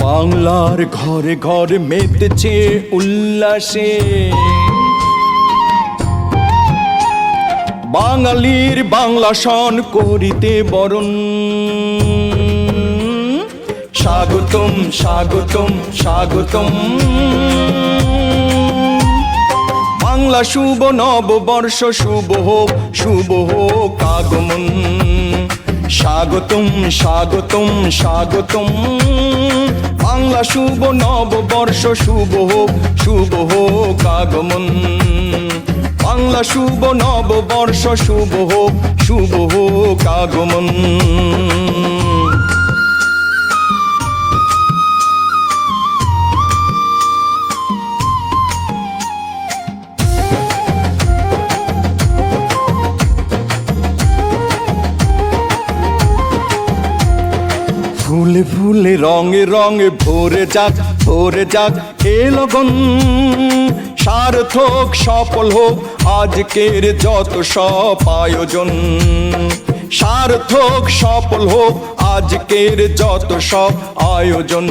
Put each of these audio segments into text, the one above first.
বাংলার ঘরে ঘরে মেতেছে উল্লাসে, বাঙালির বাংলা শন করিতে বরণ। স্বাগতম স্বাগতম স্বাগতম, বাংলা শুভ নববর্ষ শুভ হোক, শুভ হোক আগমন। স্বাগতম স্বাগতম স্বাগতম, বাংলা শুভ নববর্ষ শুভ হোক, শুভ হোক আগমন। বাংলা শুভ নববর্ষ শুভ হোক, শুভ হোক আগমন। ফুলে ফুলে রঙে রঙে ভরে যাক, ভরে যাক এ লগন। সার্থক সফল হোক আজকের যত সব আয়োজন। সার্থক সফল হোক আজকের যত সব আয়োজন।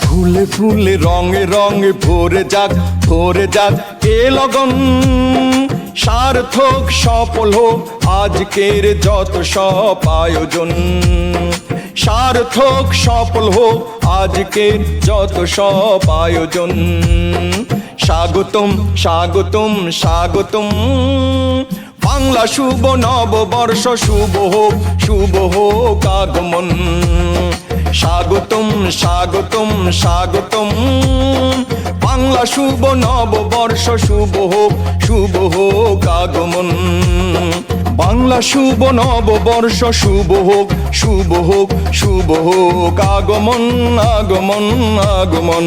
ফুলে ফুলে রঙে রঙে ভরে যাক, ভরে যাক এ লগন। সার্থক সফল হোক আজকের যত সব আয়োজন। সার্থক সফল হোক আজকের যত সব আয়োজন। স্বাগতম স্বাগতম স্বাগতম, বাংলা শুভ নববর্ষ শুভ হোক, শুভ হোক আগমন। স্বাগতম স্বাগতম স্বাগতম, বাংলা শুভ নববর্ষ শুভ হোক, শুভ হোক আগমন। বাংলা শুভ নববর্ষ শুভ হোক, শুভ হোক, শুভ হোক আগমন, আগমন, আগমন।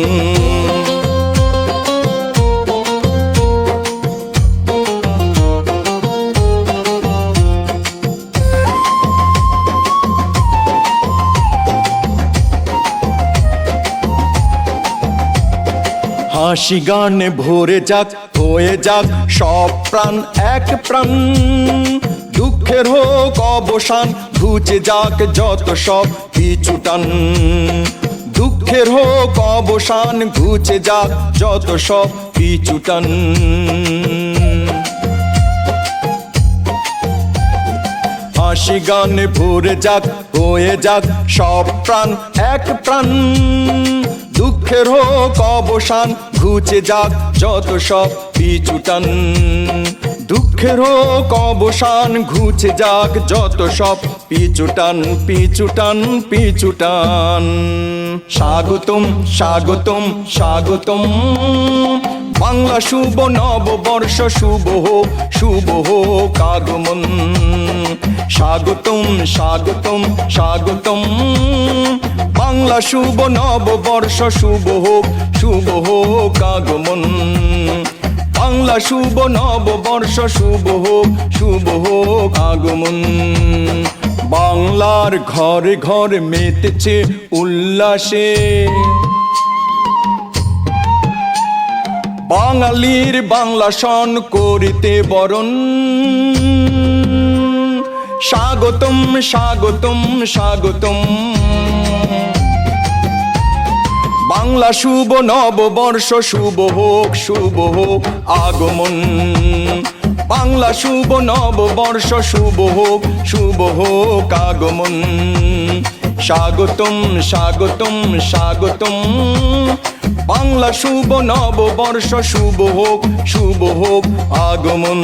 হাসি গানে ভরে যাক, হয়ে যাক সব প্রাণ এক প্রাণ। দুঃখের হোক অবসান, ঘুচে যাক যত সব পিছুটান। দুঃখের হোক অবসান, ঘুচে যাক যত সব পিছুটান। হাসি গানে ভরে যাক, হয়ে যাক সব প্রাণ এক প্রাণ। দুঃখের হোক অবসান, ঘুচে যাক যত সব পিছুটান। দুঃখের হোক অবসান, ঘুচে যাক যত সব পিছুটান, পিছুটান, পিছুটান। স্বাগতম স্বাগতম স্বাগতম, বাংলা শুভ নববর্ষ শুভ হোক, শুভ হোক আগমন। স্বাগতম স্বাগতম স্বাগতম, বাংলা শুভ নববর্ষ শুভ হোক, শুভ হোক আগমন। বাংলা শুভ নববর্ষ শুভ হোক, শুভ হোক আগমন। বাংলার ঘরে ঘরে মেতেছে উল্লাসে, বাঙালির বাংলা শন করিতে বরণ। স্বাগতম স্বাগতম স্বাগতম, বাংলা শুভ নববর্ষ শুভ হোক, শুভ হোক আগমন। বাংলা শুভ নববর্ষ শুভ হোক, শুভ হোক আগমন। স্বাগতম স্বাগতম স্বাগতম, বাংলা শুভ নববর্ষ শুভ হোক, শুভ হোক আগমন।